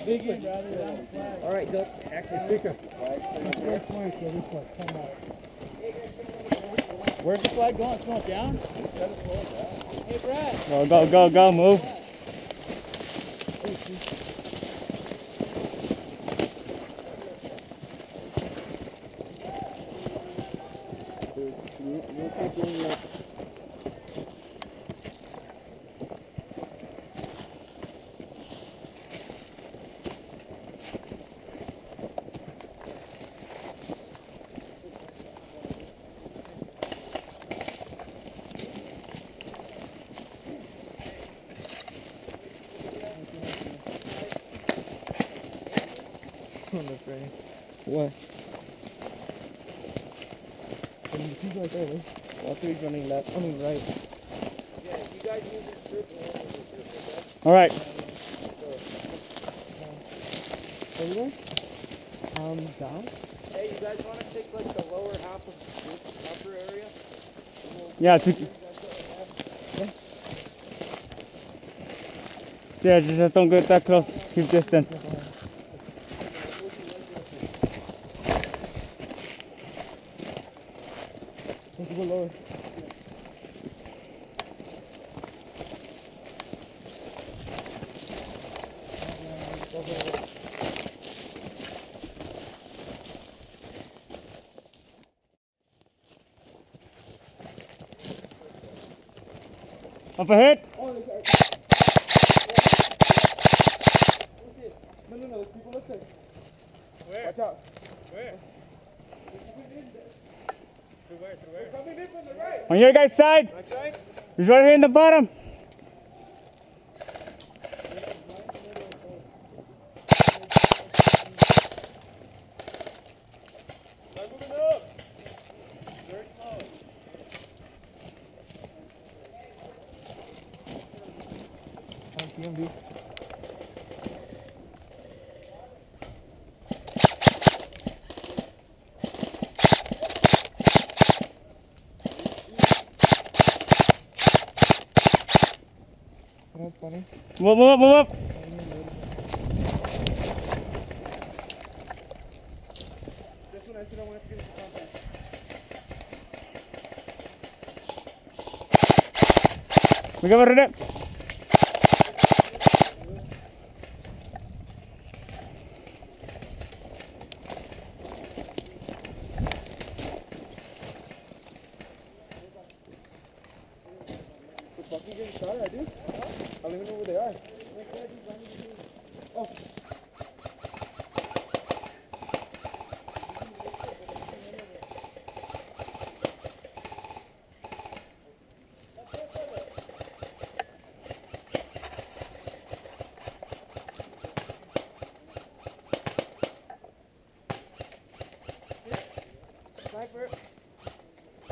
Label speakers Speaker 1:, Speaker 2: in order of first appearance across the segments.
Speaker 1: All right, Doug. Actually, speaker.
Speaker 2: Where's the flag going? It's going down? Hey, Brad.
Speaker 3: Go, move.
Speaker 1: What? He's right there, right? All three's running left. I mean right. Yeah, you guys use this group and we'll use this group, okay?
Speaker 3: All right.
Speaker 1: Where you going? Down?
Speaker 2: Hey, you guys want to take like the lower half of this upper area?
Speaker 3: Yeah, yeah, just don't get that close. Keep distance.
Speaker 1: Let's go lower.
Speaker 3: Up ahead.
Speaker 1: No, there's people looking.
Speaker 2: Where?
Speaker 1: Watch out.
Speaker 2: Where?
Speaker 1: They're coming in from the right.
Speaker 3: On your guys' side.
Speaker 2: My side?
Speaker 3: He's right here in the bottom.
Speaker 2: Start moving up. Very small.
Speaker 1: I don't see him, dude. Funny.
Speaker 3: Move up.
Speaker 1: This one I said I wanted to get into contact.
Speaker 3: We got it.
Speaker 1: The fucking getting shot at, dude. I don't even know where they are. Oh.
Speaker 2: Sniper.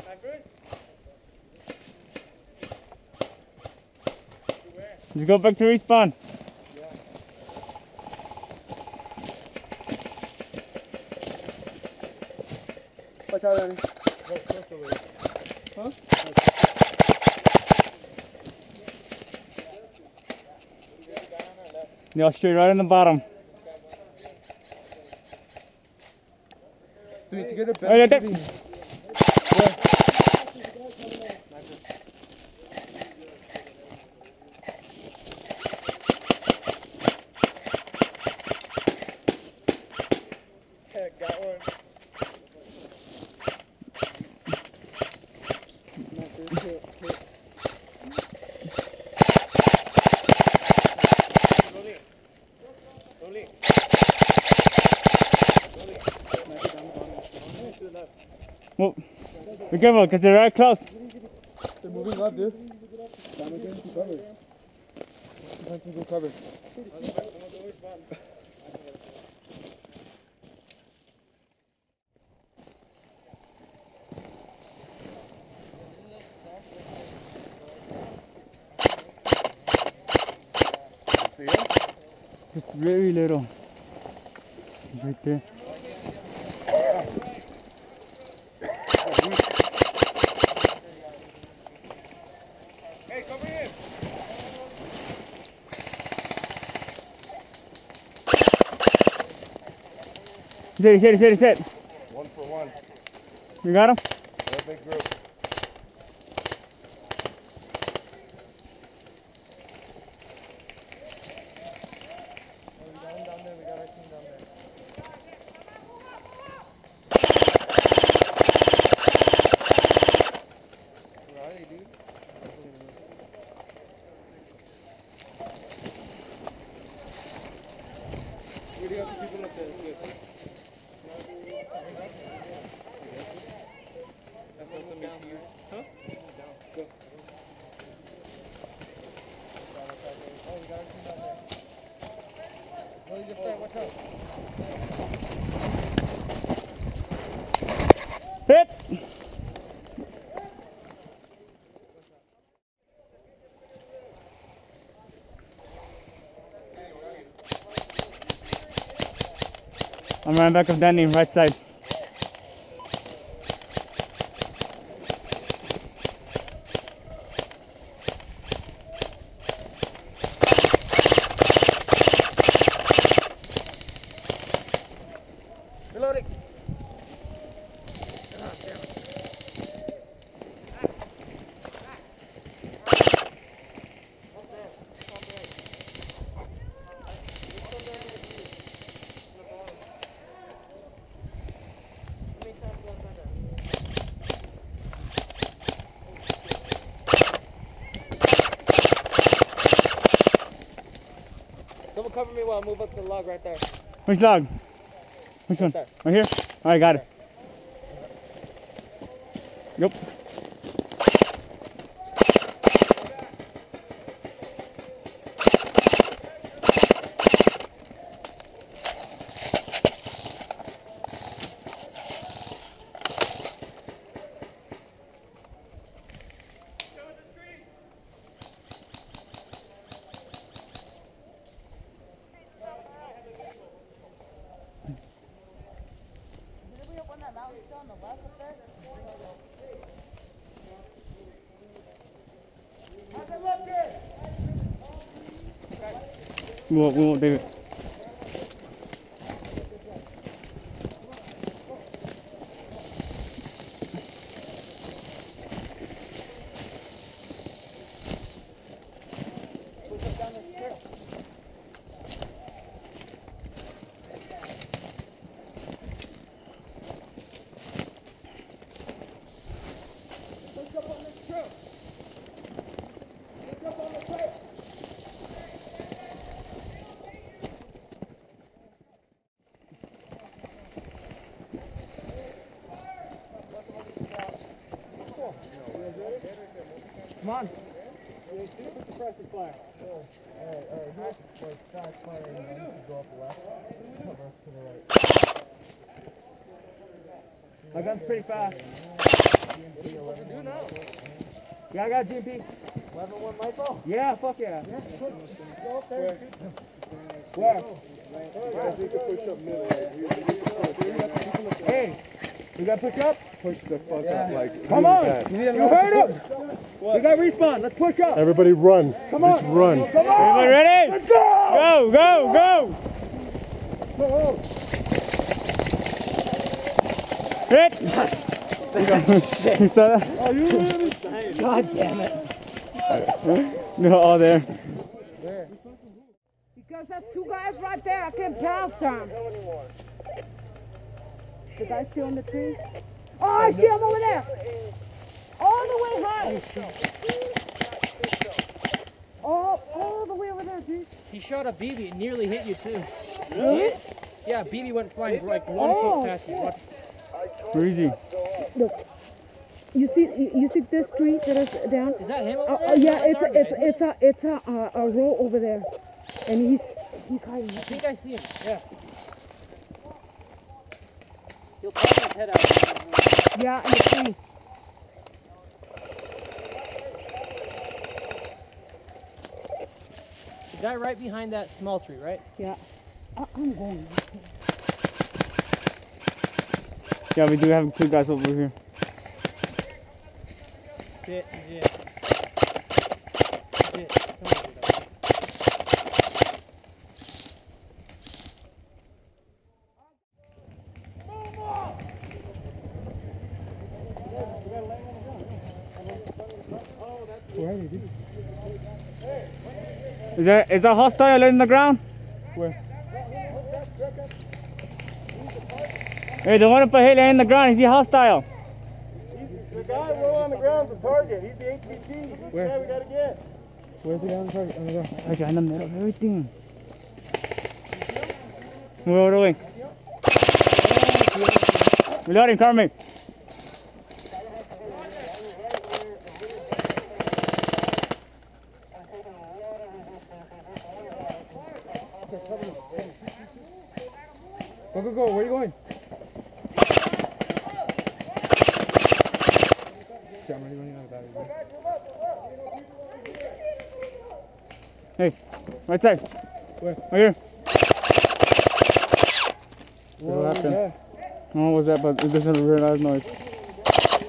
Speaker 2: Snipers?
Speaker 3: Just go back to respawn.
Speaker 1: Watch out, Danny. Huh?
Speaker 3: Yeah, straight right in the bottom.
Speaker 1: Do we need to get a
Speaker 3: Oh, yeah,
Speaker 1: better
Speaker 3: there.
Speaker 2: Got one.
Speaker 3: Move. Be careful, because they're right close.
Speaker 1: They're moving up, dude. Damage getting to cover. Find some good cover.
Speaker 3: It's very little. Right there.
Speaker 2: Hey, come in.
Speaker 3: Sit.
Speaker 1: 1 for 1.
Speaker 3: You got him?
Speaker 1: They're a big group. Oh, we got him down there. We got our team down there. Where are they, dude? Where do you have the people up there? That's what somebody's here. Huh? Go. Oh, we got our team down there. No, you just start. Watch out.
Speaker 3: Hit! I'm running back of Danny, right side.
Speaker 1: Reloading. Someone cover me while I move up to the log right there.
Speaker 3: Which log? Which one?
Speaker 1: there.
Speaker 3: Right here? Alright, got it. Yep. We won't do it.
Speaker 2: Come on. Put the pressure fire.
Speaker 1: Alright. Start firing. I need to go up left. Cover to the right.
Speaker 3: My gun's pretty fast.
Speaker 1: What do you do now?
Speaker 3: Yeah, I got GMP.
Speaker 1: 11-1 Michael?
Speaker 3: Yeah, fuck yeah.
Speaker 1: Go up there.
Speaker 3: Where?
Speaker 1: You can push up middle.
Speaker 3: Hey, you got push up?
Speaker 1: Push the fuck up like.
Speaker 3: Come on! You heard him! We got respawn. Let's push up.
Speaker 1: Everybody run.
Speaker 3: Come on.
Speaker 1: Just run.
Speaker 3: Come on. Everybody ready? Let's go! Go! Hit! You saw that?
Speaker 1: Oh, you really?
Speaker 3: God damn it. They're all there.
Speaker 1: Where?
Speaker 4: Because there's two guys right there. I can't pass them. The guy still in the tree? Oh, I see him over there. All the way high. Oh, all the way over there, dude.
Speaker 2: He shot a BB. It nearly hit you too. See it? Yeah, BB went flying like 1 foot past you. Watch.
Speaker 3: Breezy.
Speaker 4: Look. You see this tree that is down?
Speaker 2: Is that him over there?
Speaker 4: Yeah,
Speaker 2: No, that's our guy,
Speaker 4: it's a row over there, and he's hiding.
Speaker 2: I think I see him. Yeah. He'll pop his head out.
Speaker 4: Yeah, in the tree.
Speaker 2: The guy right behind that small tree, right?
Speaker 4: Yeah. I'm going.
Speaker 3: Yeah, we do have two guys over here.
Speaker 2: Yeah.
Speaker 1: Where are they, dude?
Speaker 3: Is that hostile in the ground?
Speaker 1: Where?
Speaker 3: Hey, the one up ahead in the ground, is he hostile?
Speaker 1: The guy we're on the ground is the target. He's the HVT. He's the guy we gotta get. Where's the guy on the target? On the ground.
Speaker 3: Okay, in the middle of everything. Move over the wing. Reloading, cover me.
Speaker 1: Go, go, go. Where are you going? I'm already running out of batteries.
Speaker 3: Hey, right side.
Speaker 1: Where?
Speaker 3: Right here.
Speaker 1: What was that?
Speaker 3: Oh, what was that? But it doesn't hear loud noise.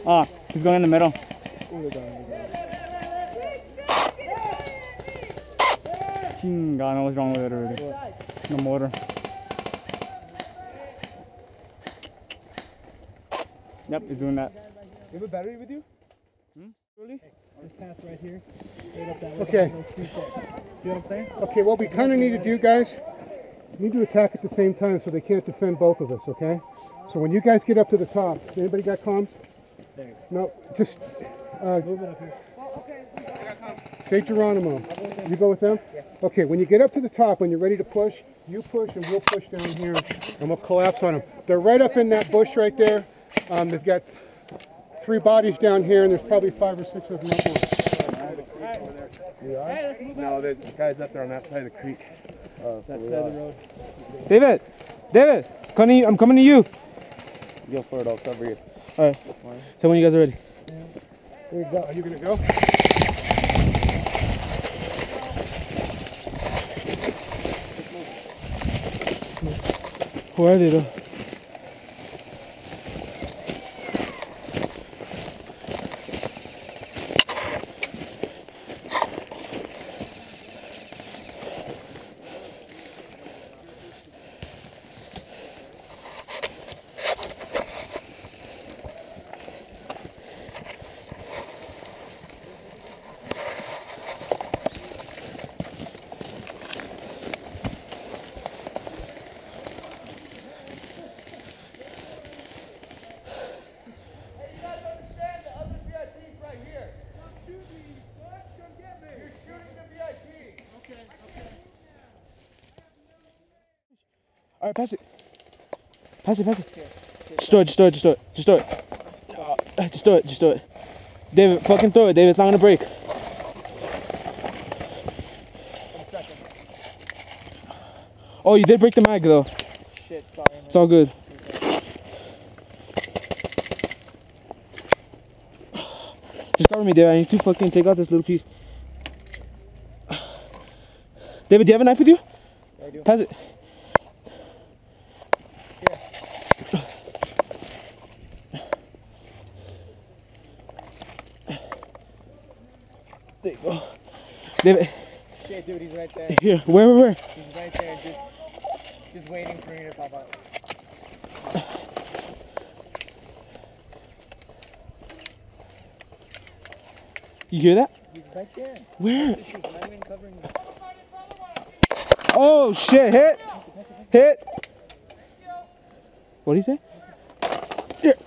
Speaker 3: Ah, he's going in the middle. God knows what's wrong with it already. The motor. Yep, he's doing that.
Speaker 1: You have a battery with you?
Speaker 2: Really? This path right here. Straight up that way.
Speaker 1: Okay.
Speaker 2: See what I'm saying?
Speaker 1: Okay, what we kind of need to do, guys, we need to attack at the same time so they can't defend both of us, okay? So when you guys get up to the top, anybody got comms?
Speaker 2: There.
Speaker 1: No, just
Speaker 2: Move it up here.
Speaker 1: say Geronimo. You go with them? Yeah. Okay, when you get up to the top, when you're ready to push, you push and we'll push down here and we'll collapse on them. They're right up in that bush right there. They've got 3 bodies down here and there's probably 5 or 6 of them up there.
Speaker 2: No,
Speaker 1: the guy's up there on that side of the creek.
Speaker 2: That side of the road.
Speaker 3: David! David! I'm coming to you!
Speaker 1: Go for it, I'll cover you.
Speaker 3: Alright. So when you guys are ready.
Speaker 1: There you go. Are you going to go?
Speaker 3: Where are they though? Alright, pass it. Pass it, pass it. Just do it, just do it, just do it. Just do it. Just do it, just do it. David, fucking throw it, David. It's not gonna break. Oh, you did break the mag though.
Speaker 2: Shit, sorry, man.
Speaker 3: It's all good. Just cover me, David. I need to fucking take out this little piece. David, do you have a knife with you?
Speaker 2: I do.
Speaker 3: Pass it. There you go. David.
Speaker 2: Shit, dude, he's right there.
Speaker 3: Here, where?
Speaker 2: He's right there, just waiting for me to pop out.
Speaker 3: You hear that?
Speaker 2: He's right there.
Speaker 3: Where?
Speaker 2: He's not even covering me.
Speaker 3: Oh shit, hit! Hit! What'd he say? Here.